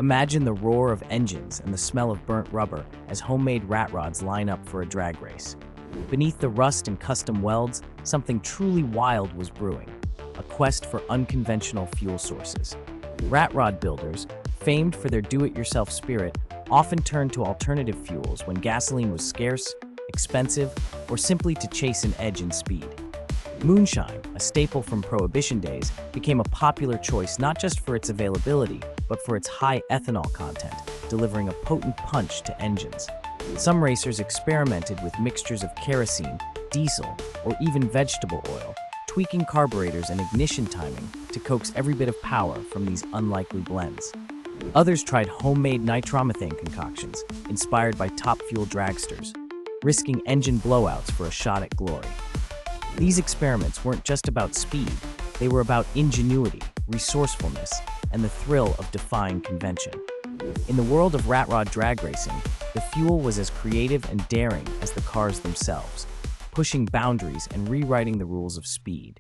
Imagine the roar of engines and the smell of burnt rubber as homemade rat rods line up for a drag race. Beneath the rust and custom welds, something truly wild was brewing, a quest for unconventional fuel sources. Rat rod builders, famed for their do-it-yourself spirit, often turned to alternative fuels when gasoline was scarce, expensive, or simply to chase an edge in speed. Moonshine, a staple from Prohibition days, became a popular choice not just for its availability, but for its high ethanol content, delivering a potent punch to engines. Some racers experimented with mixtures of kerosene, diesel, or even vegetable oil, tweaking carburetors and ignition timing to coax every bit of power from these unlikely blends. Others tried homemade nitromethane concoctions, inspired by Top Fuel dragsters, risking engine blowouts for a shot at glory. These experiments weren't just about speed, they were about ingenuity, resourcefulness, and the thrill of defying convention. In the world of rat rod drag racing, the fuel was as creative and daring as the cars themselves, pushing boundaries and rewriting the rules of speed.